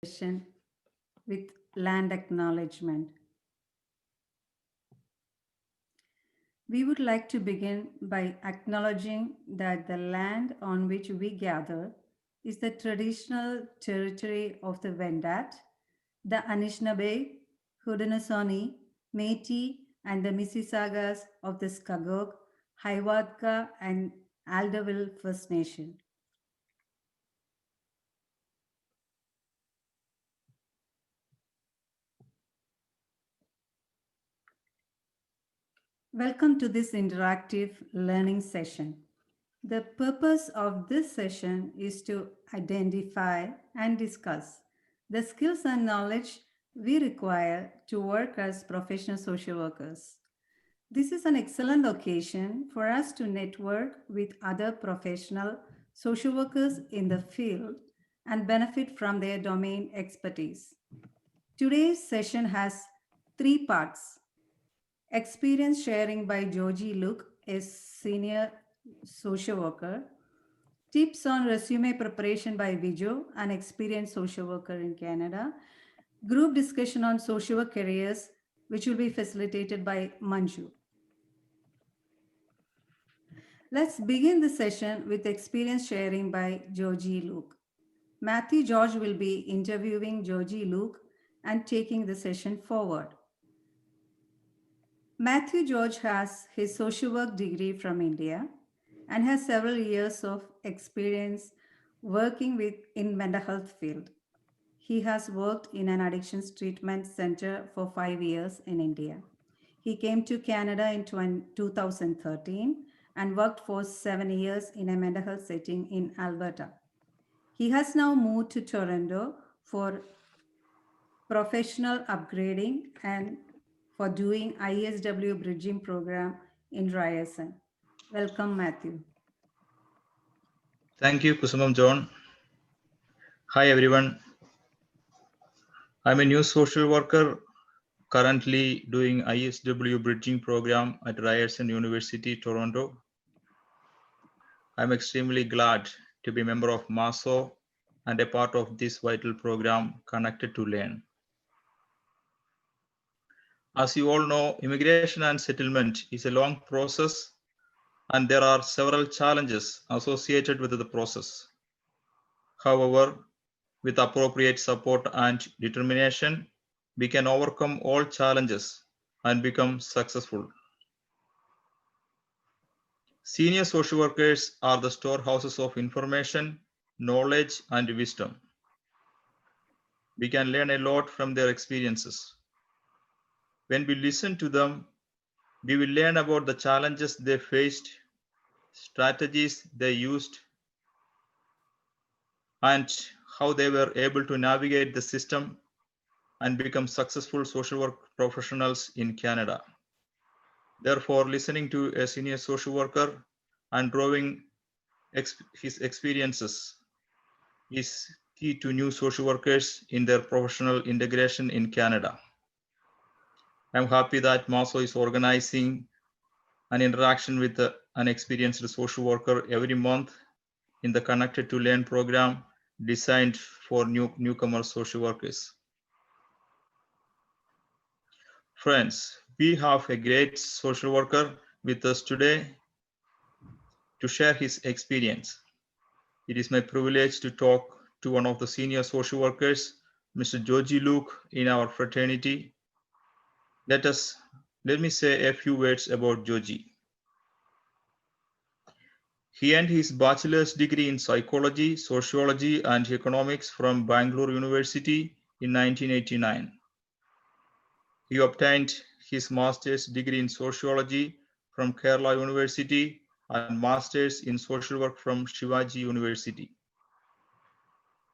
session with land acknowledgement. We would like to begin by acknowledging that the land on which we gather is the traditional territory of the Wendat, the Anishinaabe, Haudenosaunee, Métis, and the Mississaugas of the Skagog, Hiawatha, and Alderville First Nation. Welcome to this interactive learning session. The purpose of this session is to identify and discuss the skills and knowledge we require to work as professional social workers. This is an excellent occasion for us to network with other professional social workers in the field and benefit from their domain expertise. Today's session has three parts. Experience sharing by Jojy Luke, a senior social worker. Tips on resume preparation by Vijo, an experienced social worker in Canada. Group discussion on social work careers, which will be facilitated by Manju. Let's begin the session with experience sharing by Jojy Luke. Matthew George will be interviewing Jojy Luke and taking the session forward. Matthew George has his social work degree from India and has several years of experience working in mental health field. He has worked in an addictions treatment center for 5 years in India. He came to Canada in 2013 and worked for 7 years in a mental health setting in Alberta. He has now moved to Toronto for professional upgrading and for doing ISW bridging program in Ryerson. Welcome, Matthew. Thank you, Kusumam John. Hi, everyone. I'm a new social worker currently doing ISW bridging program at Ryerson University, Toronto. I'm extremely glad to be a member of Masso and a part of this vital program connected to learn. As you all know, immigration and settlement is a long process and there are several challenges associated with the process. However, with appropriate support and determination, we can overcome all challenges and become successful. Senior social workers are the storehouses of information, knowledge, and wisdom. We can learn a lot from their experiences. When we listen to them, we will learn about the challenges they faced, strategies they used, and how they were able to navigate the system and become successful social work professionals in Canada. Therefore, listening to a senior social worker and drawing his experiences is key to new social workers in their professional integration in Canada. I'm happy that Masso is organizing an interaction with an experienced social worker every month in the Connected to Learn program designed for newcomer social workers. Friends, we have a great social worker with us today to share his experience. It is my privilege to talk to one of the senior social workers, Mr. Jojy Luke, in our fraternity. Let me say a few words about Jojy. He earned his bachelor's degree in psychology, sociology, and economics from Bangalore University in 1989. He obtained his master's degree in sociology from Kerala University and master's in social work from Shivaji University.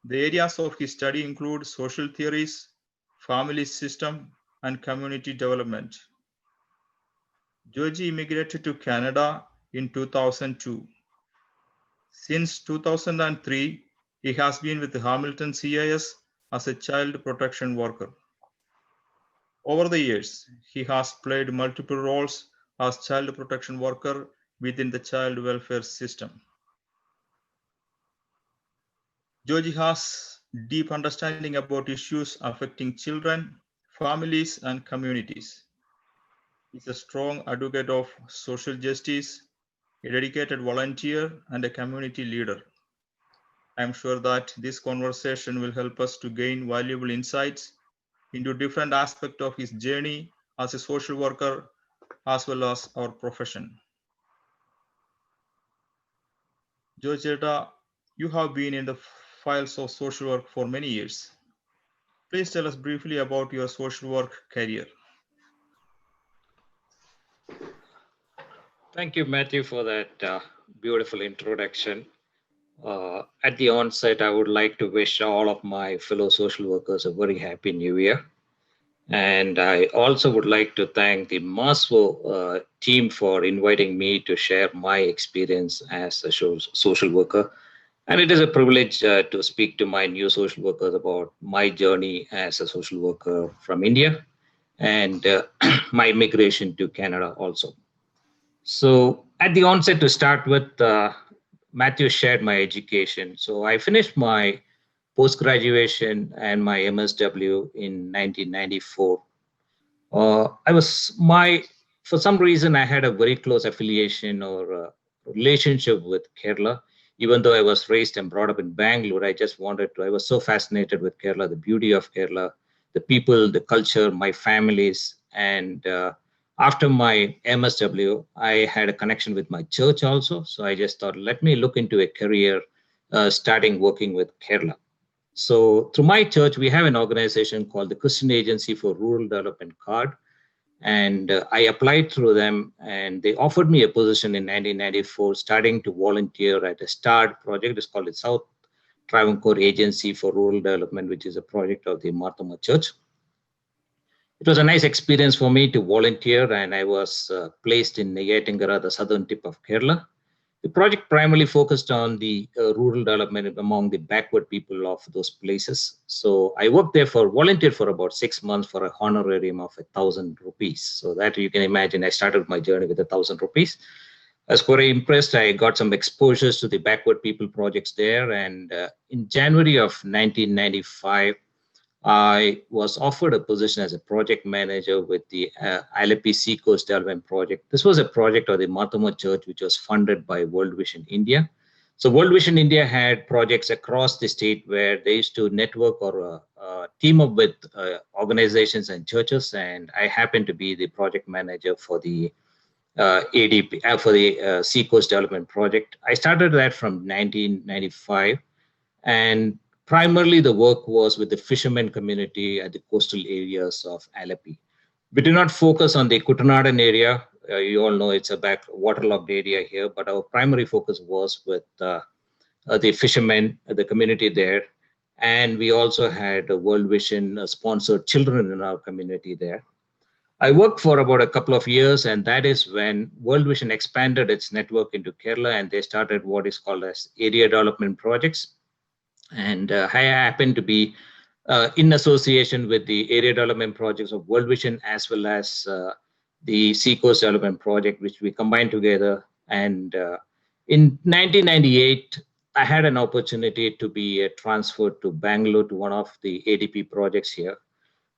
The areas of his study include social theories, family system, and community development. Jojy immigrated to Canada in 2002. Since 2003, he has been with the Hamilton CAS as a child protection worker. Over the years, he has played multiple roles as child protection worker within the child welfare system. Jojy has deep understanding about issues affecting children, families, and communities. He's a strong advocate of social justice, a dedicated volunteer, and a community leader. I'm sure that this conversation will help us to gain valuable insights into different aspects of his journey as a social worker as well as our profession. Jojy, you have been in the files of social work for many years. Please tell us briefly about your social work career. Thank you, Matthew, for that beautiful introduction. At the onset, I would like to wish all of my fellow social workers a very happy new year. And I also would like to thank the MASWO team for inviting me to share my experience as a social worker. And it is a privilege to speak to my new social workers about my journey as a social worker from India and my migration to Canada also. So at the onset, to start with, Matthew shared my education. So I finished my post-graduation and my MSW in 1994. For some reason, I had a very close affiliation or relationship with Kerala. Even though I was raised and brought up in Bangalore, I was so fascinated with Kerala, the beauty of Kerala, the people, the culture, my families. And after my MSW, I had a connection with my church also. So I just thought, let me look into a career starting working with Kerala. So through my church, we have an organization called the Christian Agency for Rural Development CARD. And I applied through them, and they offered me a position in 1994, starting to volunteer at a START project. It's called the South Travancore Agency for Rural Development, which is a project of the Marthoma Church. It was a nice experience for me to volunteer, and I was placed in Neyyattingara, the southern tip of Kerala. The project primarily focused on the rural development among the backward people of those places. So I volunteered for about 6 months for a honorarium of 1,000 rupees. So that you can imagine, I started my journey with 1,000 rupees. I was very impressed. I got some exposures to the backward people projects there. And in January of 1995, I was offered a position as a project manager with the Alleppey Seacoast Development Project. This was a project of the Marthoma Church, which was funded by World Vision India. So World Vision India had projects across the state where they used to network or team up with organizations and churches. And I happened to be the project manager for the ADP, for the Seacoast Development Project. I started that from 1995. And primarily, the work was with the fishermen community at the coastal areas of Alleppey. We did not focus on the Kuttanadan area. You all know it's a waterlogged area here, but our primary focus was with the fishermen, the community there. And we also had World Vision sponsored children in our community there. I worked for about a couple of years, and that is when World Vision expanded its network into Kerala, and they started what is called as area development projects. And I happen to be in association with the area development projects of World Vision as well as the Seacoast Development Project, which we combined together. And in 1998, I had an opportunity to be transferred to Bangalore to one of the ADP projects here.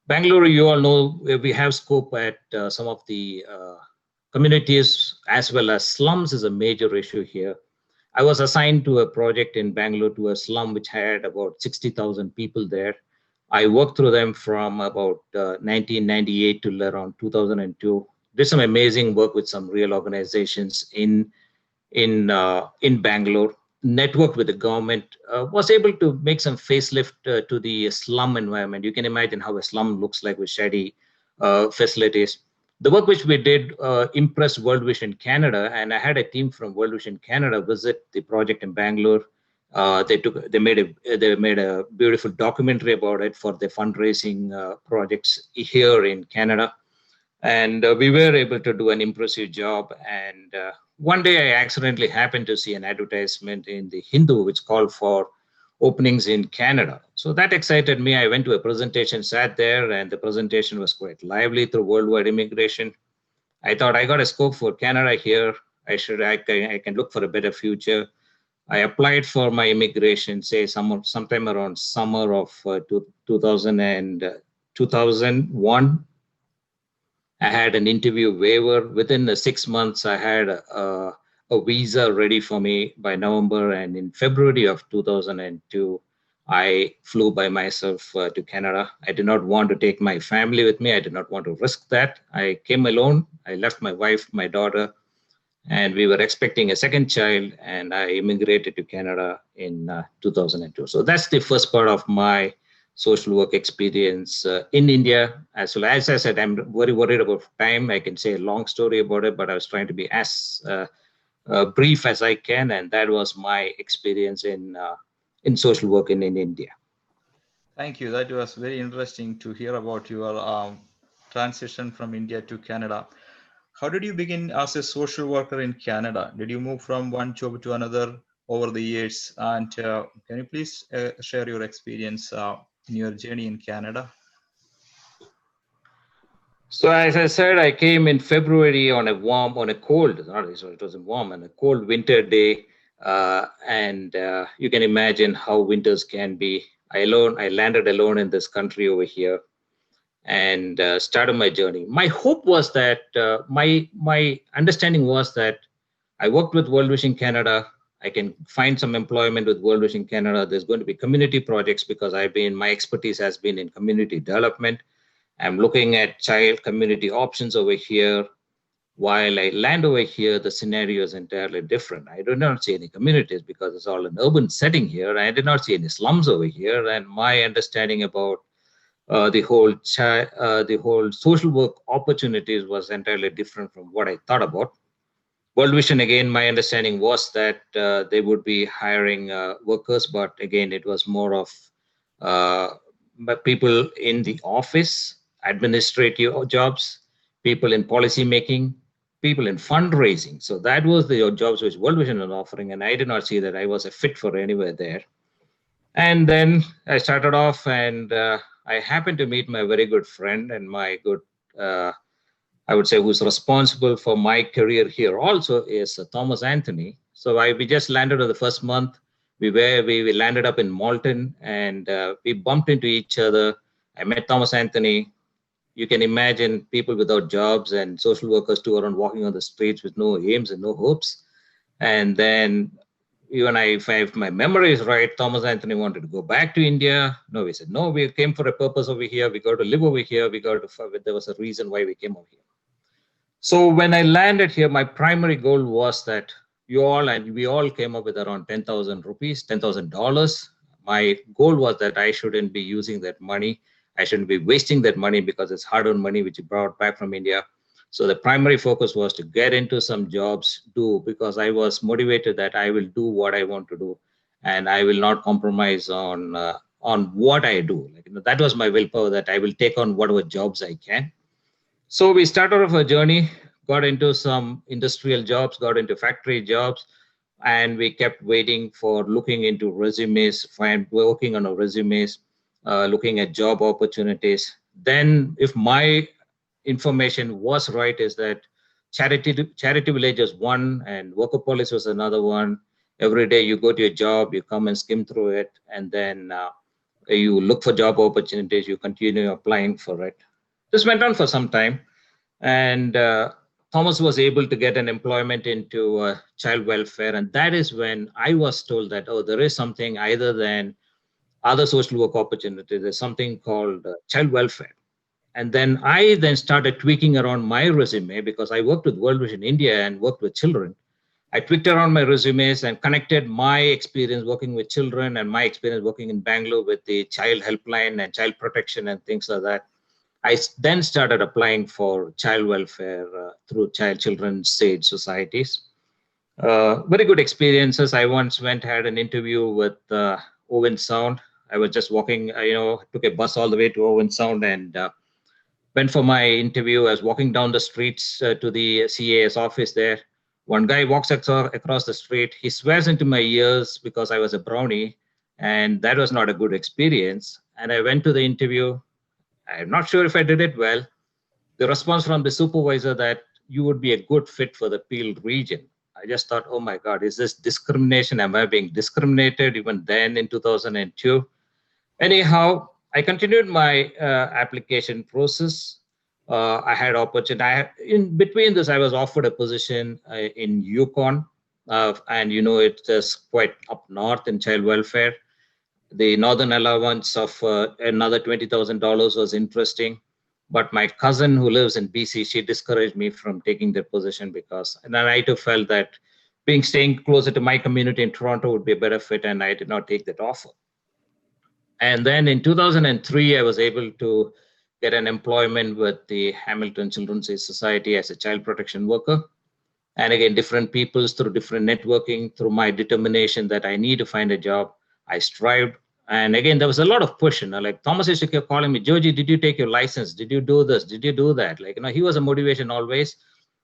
Bangalore, you all know, we have scope at some of the communities as well as slums is a major issue here. I was assigned to a project in Bangalore to a slum which had about 60,000 people there. I worked through them from about 1998 to around 2002. Did some amazing work with some real organizations in Bangalore. Networked with the government, was able to make some facelift to the slum environment. You can imagine how a slum looks like with shady facilities. The work which we did impressed World Vision Canada, and I had a team from World Vision Canada visit the project in Bangalore. They made a beautiful documentary about it for the fundraising projects here in Canada, and we were able to do an impressive job. And one day I accidentally happened to see an advertisement in the Hindu which called for openings in Canada. So that excited me. I went to a presentation, sat there, and the presentation was quite lively through worldwide immigration. I thought I got a scope for Canada here. I can look for a better future. I applied for my immigration, say sometime around summer of 2001. I had an interview waiver. Within the 6 months, I had a visa ready for me by November. And in February of 2002, I flew by myself to Canada. I did not want to take my family with me. I did not want to risk that. I came alone. I left my wife, my daughter, and we were expecting a second child, and I immigrated to Canada in 2002. So that's the first part of my social work experience in India. As well as I said, I'm very worried about time. I can say a long story about it, but I was trying to be as brief as I can, and that was my experience in social work in India. Thank you. That was very interesting to hear about your transition from India to Canada. How did you begin as a social worker in Canada? Did you move from one job to another over the years? And can you please share your experience in your journey in Canada? So as I said, I came in February on a cold winter day. And you can imagine how winters can be. I landed alone in this country over here and started my journey. My hope was that, my understanding was that I worked with World Vision Canada. I can find some employment with World Vision Canada. There's going to be community projects because my expertise has been in community development. I'm looking at child community options over here. While I land over here, the scenario is entirely different. I do not see any communities because it's all an urban setting here. I did not see any slums over here. And my understanding about the whole social work opportunities was entirely different from what I thought about. World Vision, again, my understanding was that they would be hiring workers, but again, it was more of people in the office, administrative jobs, people in policy making, people in fundraising. So that was the jobs which World Vision was offering, and I did not see that I was a fit for anywhere there. And then I started off, and I happened to meet my very good friend and my good, I would say, who's responsible for my career here also is Thomas Anthony. So we just landed on the first month. We landed up in Malton, and we bumped into each other. I met Thomas Anthony. You can imagine people without jobs and social workers too around walking on the streets with no aims and no hopes. And then if my memory is right, Thomas Anthony wanted to go back to India. No, we said, no, we came for a purpose over here. We got to live over here. There was a reason why we came over here. So when I landed here, my primary goal was that we all came up with around 10,000 rupees, $10,000. My goal was that I shouldn't be using that money. I shouldn't be wasting that money because it's hard-earned money which you brought back from India. So the primary focus was to get into some jobs, because I was motivated that I will do what I want to do, and I will not compromise on what I do. That was my willpower, that I will take on whatever jobs I can. So we started off a journey, got into some industrial jobs, got into factory jobs, and we kept looking into resumes, working on our resumes, looking at job opportunities. Then if my information was right, is that charity village was one and workopolis was another one. Every day you go to your job, you come and skim through it, and then you look for job opportunities, you continue applying for it. This went on for some time, and Thomas was able to get an employment into child welfare, and that is when I was told that, oh, there is something other than other social work opportunities. There's something called child welfare. And then I started tweaking around my resume, because I worked with World Vision India and worked with children. I tweaked around my resumes and connected my experience working with children and my experience working in Bangalore with the child helpline and child protection and things like that. I then started applying for child welfare through children's aid societies. Very good experiences. I once had an interview with Owen Sound. I was just walking, took a bus all the way to Owen Sound and went for my interview. I was walking down the streets to the CAS office there. One guy walks across the street. He swears into my ears because I was a brownie, and that was not a good experience. And I went to the interview. I'm not sure if I did it well. The response from the supervisor that you would be a good fit for the Peel region. I just thought, oh my God, is this discrimination? Am I being discriminated even then in 2002? Anyhow, I continued my application process. I had opportunity. In between this, I was offered a position in Yukon, and it is quite up north in child welfare. The northern allowance of another $20,000 was interesting, but my cousin who lives in BC, she discouraged me from taking that position because, and then I too felt that staying closer to my community in Toronto would be a better fit, and I did not take that offer. And then in 2003, I was able to get an employment with the Hamilton Children's Aid Society as a child protection worker. And again, different peoples through different networking, through my determination that I need to find a job, I strived. And again, there was a lot of push, like Thomas used to keep calling me, Jojy, did you take your license? Did you do this? Did you do that? He was a motivation always.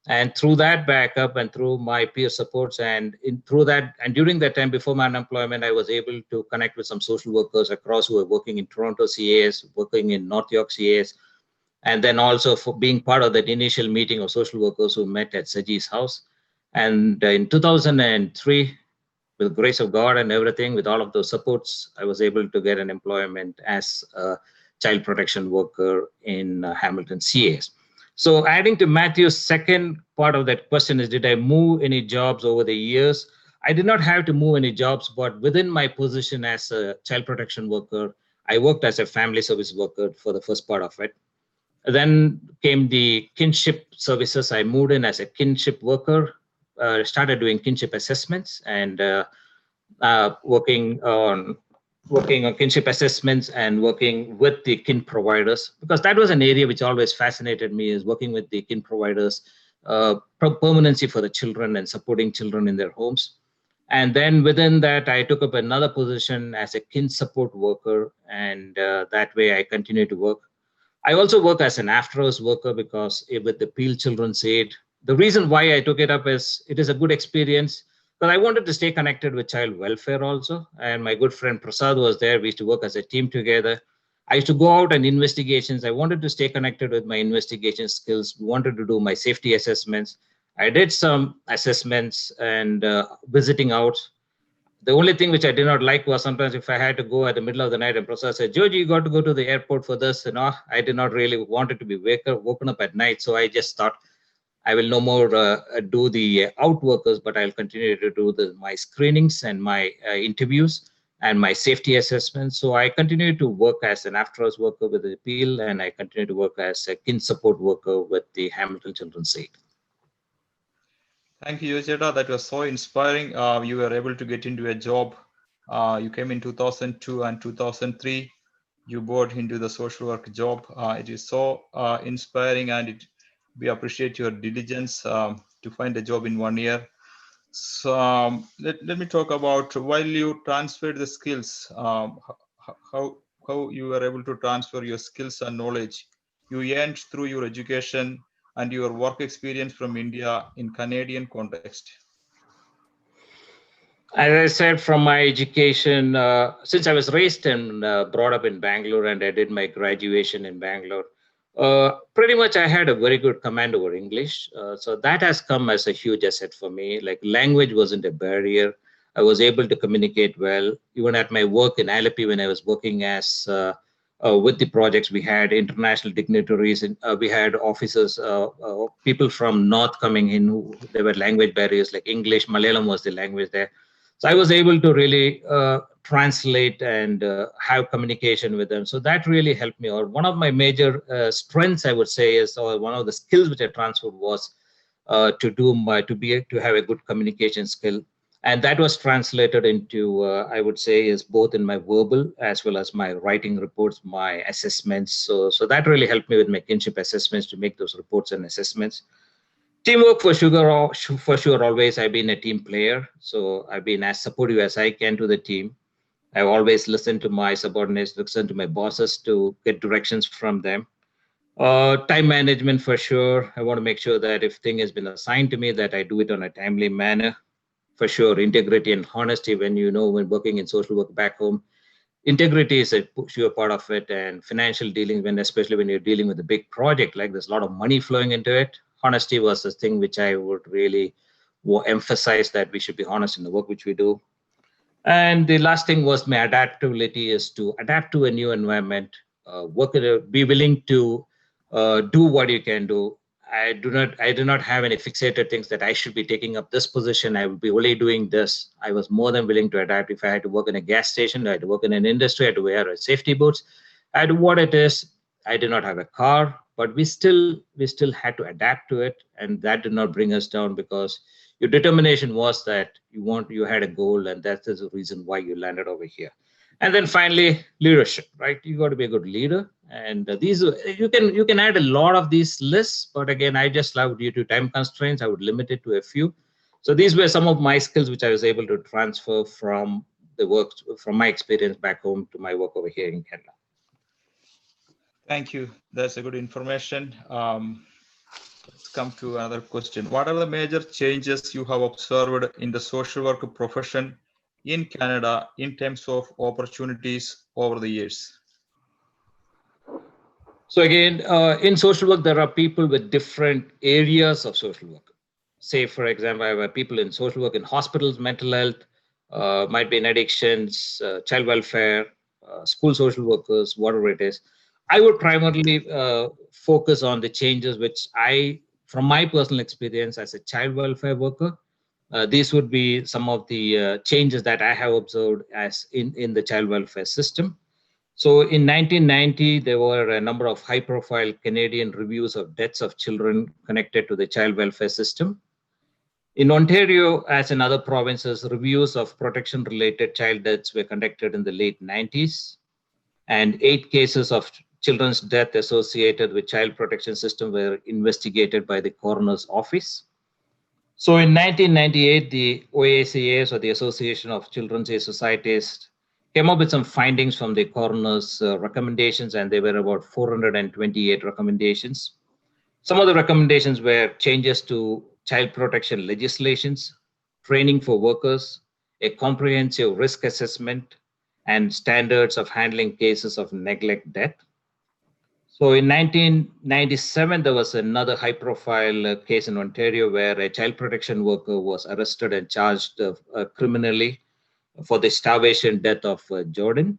And through that backup and through my peer supports and through that, and during that time before my unemployment, I was able to connect with some social workers across who were working in Toronto CAS, working in North York CAS, and then also for being part of that initial meeting of social workers who met at Saji's house. And in 2003, with the grace of God and everything, with all of those supports, I was able to get an employment as a child protection worker in Hamilton CAS. So adding to Matthew's second part of that question is, did I move any jobs over the years? I did not have to move any jobs, but within my position as a child protection worker, I worked as a family service worker for the first part of it. Then came the kinship services. I moved in as a kinship worker, started doing kinship assessments and working on kinship assessments and working with the kin providers, because that was an area which always fascinated me, is working with the kin providers, permanency for the children and supporting children in their homes. And then within that, I took up another position as a kin support worker, and that way I continue to work. I also work as an after-hours worker because with the Peel Children's Aid, the reason why I took it up is it is a good experience. But I wanted to stay connected with child welfare also. And my good friend Prasad was there. We used to work as a team together. I used to go out and investigations. I wanted to stay connected with my investigation skills. We wanted to do my safety assessments. I did some assessments and visiting out. The only thing which I did not like was sometimes if I had to go at the middle of the night and Prasad said, Jojy, you got to go to the airport for this. I did not really want it to be woken up at night. So I just thought, I will no more do the out workers, but I'll continue to do my screenings and my interviews and my safety assessments. So I continue to work as an after-hours worker with the Appeal, and I continue to work as a kin support worker with the Hamilton Children's Aid. Thank you, Jojy. That was so inspiring. You were able to get into a job. You came in 2002 and 2003. You bought into the social work job. It is so inspiring, and we appreciate your diligence to find a job in 1 year. So let me talk about while you transferred the skills, how you were able to transfer your skills and knowledge you earned through your education and your work experience from India in Canadian context. As I said, from my education, since I was raised and brought up in Bangalore and I did my graduation in Bangalore, pretty much I had a very good command over English. So that has come as a huge asset for me. Like language wasn't a barrier. I was able to communicate well. Even at my work in Alleppey, when I was working as with the projects, we had international dignitaries, and we had officers, people from North coming in. There were language barriers like English, Malayalam was the language there. So I was able to really translate and have communication with them. So that really helped me. Or one of my major strengths, I would say, is, or one of the skills which I transferred was to have a good communication skill. And that was translated into, I would say, is both in my verbal as well as my writing reports, my assessments. So that really helped me with my kinship assessments to make those reports and assessments. Teamwork for sure, always. I've been a team player. So I've been as supportive as I can to the team. I've always listened to my subordinates, listened to my bosses to get directions from them. Time management for sure. I want to make sure that if thing has been assigned to me, that I do it on a timely manner. For sure, integrity and honesty. When working in social work back home, integrity is a sure part of it, and financial dealings, especially when you're dealing with a big project, like there's a lot of money flowing into it. Honesty was the thing which I would really emphasized that we should be honest in the work which we do. And the last thing was my adaptability is to adapt to a new environment, be willing to do what you can do. I do not have any fixated things that I should be taking up this position. I will be only doing this. I was more than willing to adapt. If I had to work in a gas station, I had to work in an industry, I had to wear safety boots. I had what it is. I did not have a car, but we still had to adapt to it, and that did not bring us down because your determination was that you had a goal, and that is the reason why you landed over here. And then finally, leadership, right? You got to be a good leader, and these you can add a lot of these lists, but again, I just allowed due to time constraints, I would limit it to a few. So these were some of my skills which I was able to transfer from my experience back home to my work over here in Canada. Thank you. That's a good information. Let's come to another question. What are the major changes you have observed in the social work profession in Canada in terms of opportunities over the years? So again, in social work, there are people with different areas of social work. Say, for example, I have people in social work in hospitals, mental health, might be in addictions, child welfare, school social workers, whatever it is. I would primarily focus on the changes which from my personal experience as a child welfare worker, these would be some of the changes that I have observed as in the child welfare system. So in 1990, there were a number of high-profile Canadian reviews of deaths of children connected to the child welfare system. In Ontario, as in other provinces, reviews of protection-related child deaths were conducted in the late 90s, and 8 cases of children's death associated with child protection system were investigated by the coroner's office. So in 1998, the OACAS, or the Association of Children's Aid Societies, came up with some findings from the coroner's recommendations, and there were about 428 recommendations. Some of the recommendations were changes to child protection legislations, training for workers, a comprehensive risk assessment, and standards of handling cases of neglect death. So in 1997, there was another high-profile case in Ontario where a child protection worker was arrested and charged criminally for the starvation death of Jordan.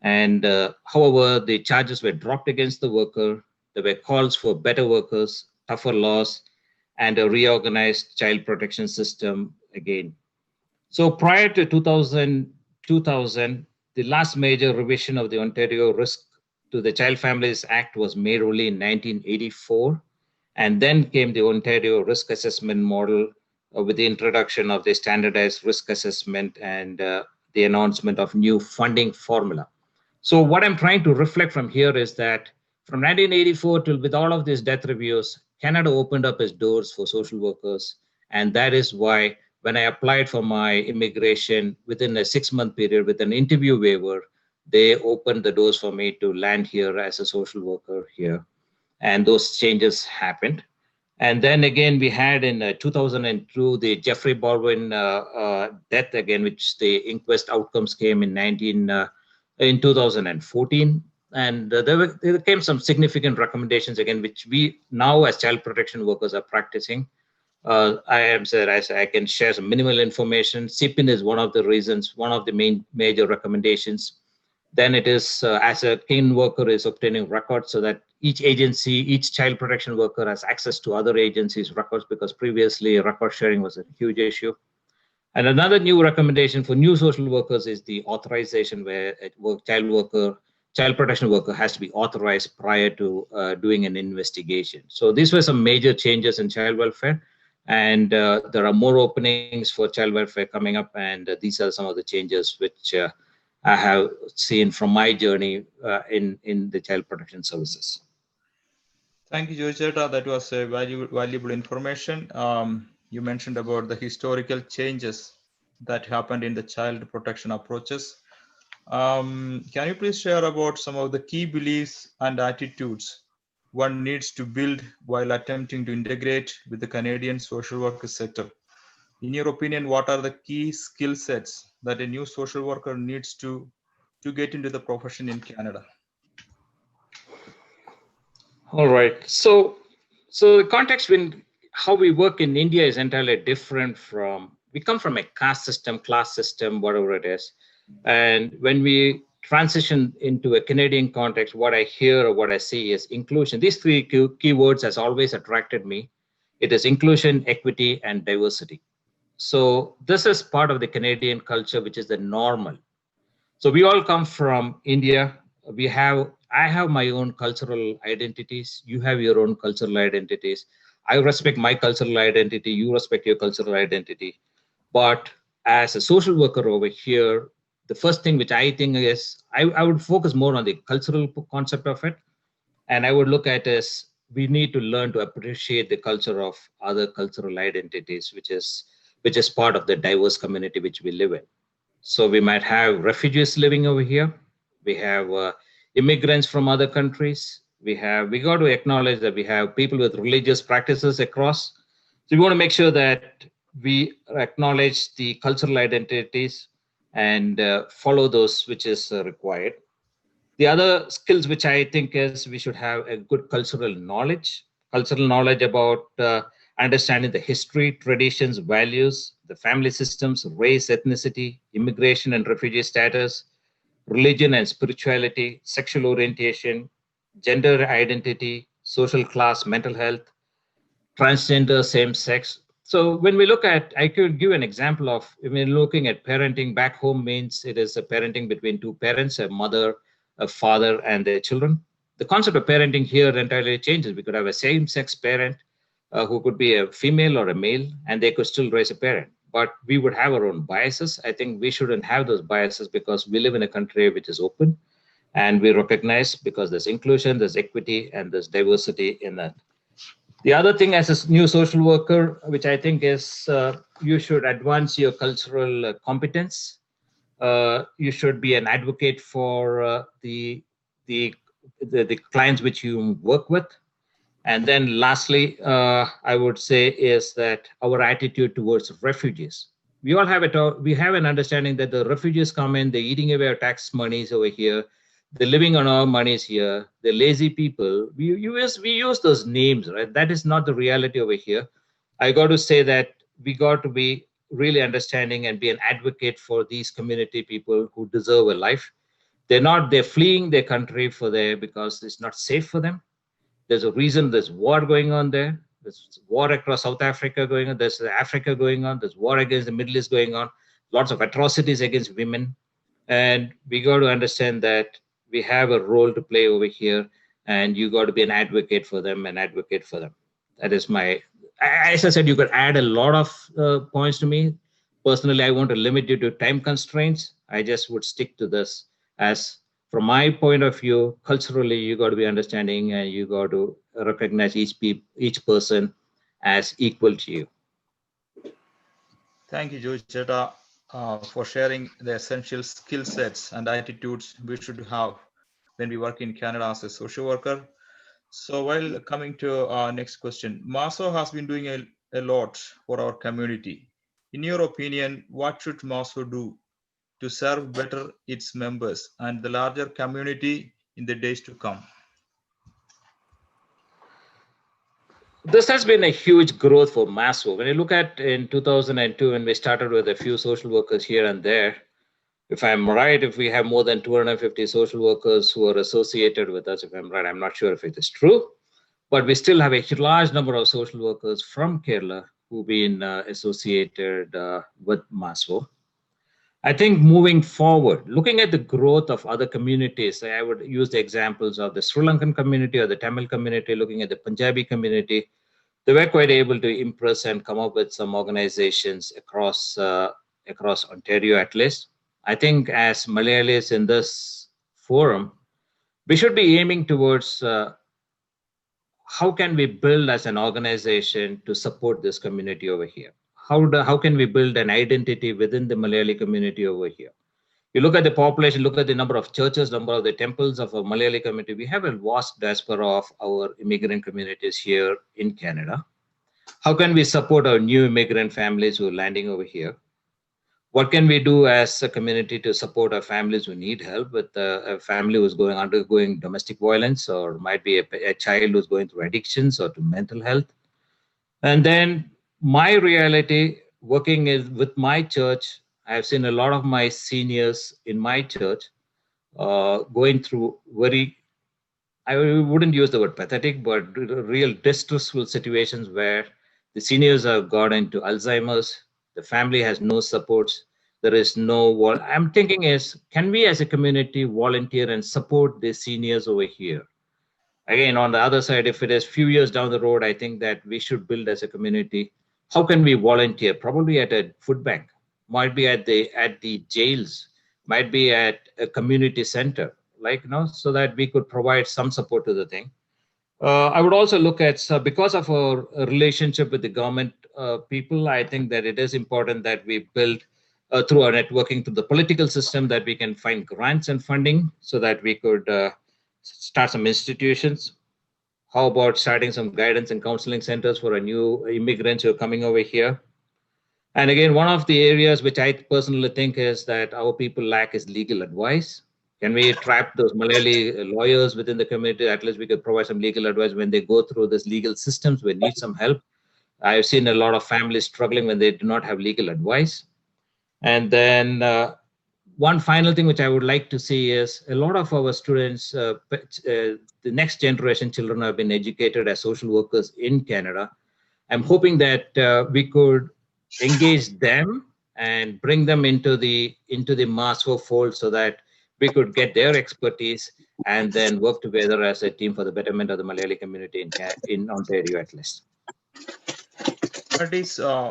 And however, the charges were dropped against the worker. There were calls for better workers, tougher laws, and a reorganized child protection system again. So prior to 2000, the last major revision of the Ontario Risk to the Child Families Act was made only in 1984. And then came the Ontario Risk Assessment Model with the introduction of the standardized risk assessment and the announcement of new funding formula. So what I'm trying to reflect from here is that from 1984 till with all of these death reviews, Canada opened up its doors for social workers. And that is why when I applied for my immigration within a 6-month period with an interview waiver, they opened the doors for me to land here as a social worker here. And those changes happened. And then again, we had in 2002, the Jeffrey Baldwin death again, which the inquest outcomes came in 2014. And there came some significant recommendations again, which we now as child protection workers are practicing. I can share some minimal information. CPIN is one of the reasons, one of the major recommendations. Then it is as a kin worker is obtaining records so that each agency, each child protection worker has access to other agencies' records, because previously record sharing was a huge issue. And another new recommendation for new social workers is the authorization, where a child protection worker has to be authorized prior to doing an investigation. So these were some major changes in child welfare. And there are more openings for child welfare coming up. And these are some of the changes which I have seen from my journey in the child protection services. Thank you, Jojy. That was a valuable information. You mentioned about the historical changes that happened in the child protection approaches. Can you please share about some of the key beliefs and attitudes one needs to build while attempting to integrate with the Canadian social worker sector? In your opinion, what are the key skill sets that a new social worker needs to get into the profession in Canada? All right. So the context when how we work in India is entirely different from, we come from a caste system, class system, whatever it is. And when we transition into a Canadian context, what I hear or what I see is inclusion. These three keywords has always attracted me. It is inclusion, equity, and diversity. So this is part of the Canadian culture, which is the normal. So we all come from India. I have my own cultural identities. You have your own cultural identities. I respect my cultural identity. You respect your cultural identity. But as a social worker over here, the first thing which I think is, I would focus more on the cultural concept of it. And I would look at is, we need to learn to appreciate the culture of other cultural identities, which is part of the diverse community which we live in. So we might have refugees living over here. We have immigrants from other countries. We got to acknowledge that we have people with religious practices across. So we want to make sure that we acknowledge the cultural identities and follow those which is required. The other skills which I think is, we should have a good cultural knowledge about understanding the history, traditions, values, the family systems, race, ethnicity, immigration and refugee status, religion and spirituality, sexual orientation, gender identity, social class, mental health, transgender, same sex. So when we look at, I could give an example of, when we're looking at parenting back home, means it is a parenting between two parents, a mother, a father, and their children. The concept of parenting here entirely changes. We could have a same-sex parent who could be a female or a male, and they could still raise a parent. But we would have our own biases. I think we shouldn't have those biases, because we live in a country which is open, and we recognize, because there's inclusion, there's equity, and there's diversity in that. The other thing, as a new social worker, which I think is, you should advance your cultural competence. You should be an advocate for the clients which you work with. And then lastly, I would say is that our attitude towards refugees. We all have we have an understanding that the refugees come in, they're eating away our tax monies over here. They're living on our monies here. They're lazy people. We use those names, right? That is not the reality over here. I got to say that we got to be really understanding and be an advocate for these community people who deserve a life. They're fleeing their country because it's not safe for them. There's a reason there's war going on there. There's war across South Africa going on. There's Africa going on. There's war against the Middle East going on. Lots of atrocities against women. And we got to understand that we have a role to play over here, and you got to be an advocate for them and advocate for them. That is as I said, you could add a lot of points to me. Personally, I want to limit you to time constraints. I just would stick to this, as from my point of view, culturally, you got to be understanding, and you got to recognize each person as equal to you. Thank you, Jojy, for sharing the essential skill sets and attitudes we should have when we work in Canada as a social worker. So while coming to our next question, Masso has been doing a lot for our community. In your opinion, what should Masso do to serve better its members and the larger community in the days to come? This has been a huge growth for MASWO. When you look at in 2002, when we started with a few social workers here and there, if I'm right, if we have more than 250 social workers who are associated with us, if I'm right, I'm not sure if it is true, but we still have a large number of social workers from Kerala who've been associated with MASWO. I think moving forward, looking at the growth of other communities, I would use the examples of the Sri Lankan community or the Tamil community, looking at the Punjabi community. They were quite able to impress and come up with some organizations across Ontario, at least. I think as Malayalis in this forum, we should be aiming towards how can we build as an organization to support this community over here? How can we build an identity within the Malayali community over here? You look at the population, look at the number of churches, number of the temples of a Malayali community. We have a vast diaspora of our immigrant communities here in Canada. How can we support our new immigrant families who are landing over here? What can we do as a community to support our families who need help, with a family who's undergoing domestic violence, or might be a child who's going through addictions or to mental health? And then my reality working is with my church, I've seen a lot of my seniors in my church going through very, I wouldn't use the word pathetic, but real distressful situations where the seniors have got into Alzheimer's, the family has no supports, there is no. I'm thinking is, can we as a community volunteer and support the seniors over here? Again, on the other side, if it is few years down the road, I think that we should build as a community. How can we volunteer? Probably at a food bank, might be at the jails, might be at a community center, like so that we could provide some support to the thing. I would also look at, because of our relationship with the government people, I think that it is important that we build through our networking to the political system, that we can find grants and funding so that we could start some institutions. How about starting some guidance and counseling centers for our new immigrants who are coming over here? And again, one of the areas which I personally think is that our people lack is legal advice. Can we trap those Malayali lawyers within the community? At least we could provide some legal advice when they go through this legal systems, we need some help. I've seen a lot of families struggling when they do not have legal advice. And then one final thing which I would like to see is a lot of our students, the next generation children have been educated as social workers in Canada. I'm hoping that we could engage them and bring them into the MASWO fold so that we could get their expertise and then work together as a team for the betterment of the Malayali community in Ontario at least.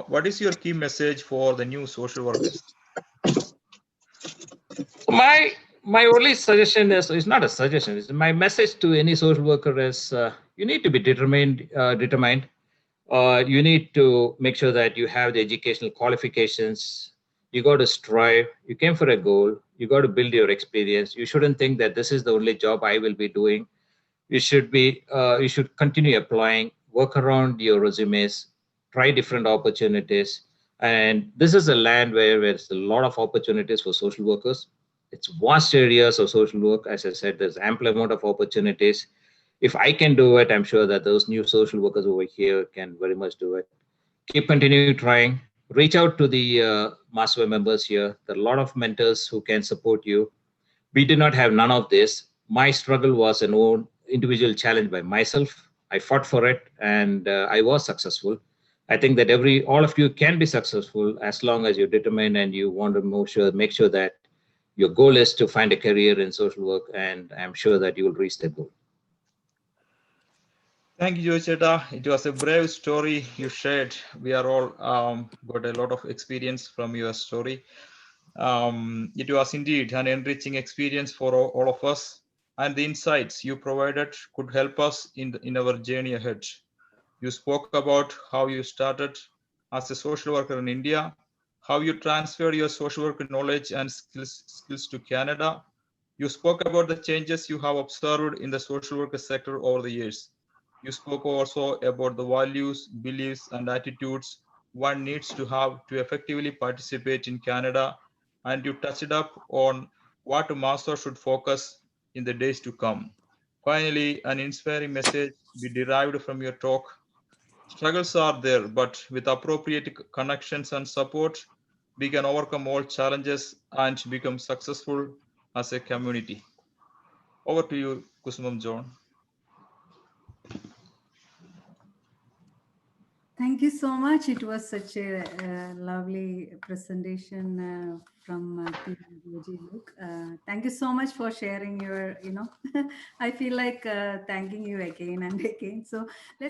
What is your key message for the new social workers? My only suggestion is, it's not a suggestion, it's my message to any social worker is you need to be determined. You need to make sure that you have the educational qualifications. You got to strive. You came for a goal. You got to build your experience. You shouldn't think that this is the only job I will be doing. You should continue applying, work around your resumes, try different opportunities. And this is a land where there's a lot of opportunities for social workers. It's vast areas of social work. As I said, there's ample amount of opportunities. If I can do it, I'm sure that those new social workers over here can very much do it. Keep continuing trying. Reach out to the MASWO members here. There are a lot of mentors who can support you. We did not have none of this. My struggle was an own individual challenge by myself. I fought for it and I was successful. I think that all of you can be successful as long as you're determined and you want to make sure that your goal is to find a career in social work, and I'm sure that you will reach that goal. Thank you, Jojy. It was a brave story you shared. We are all got a lot of experience from your story. It was indeed an enriching experience for all of us, and the insights you provided could help us in our journey ahead. You spoke about how you started as a social worker in India, how you transferred your social work knowledge and skills to Canada. You spoke about the changes you have observed in the social worker sector over the years. You spoke also about the values, beliefs, and attitudes one needs to have to effectively participate in Canada, and you touched up on what Masso should focus in the days to come. Finally, an inspiring message we derived from your talk. Struggles are there, but with appropriate connections and support, we can overcome all challenges and become successful as a community. Over to you, Kusumam John. Thank you so much. It was such a lovely presentation from Team Jojy Look. Thank you so much for sharing your, I feel like thanking you again and again. So let's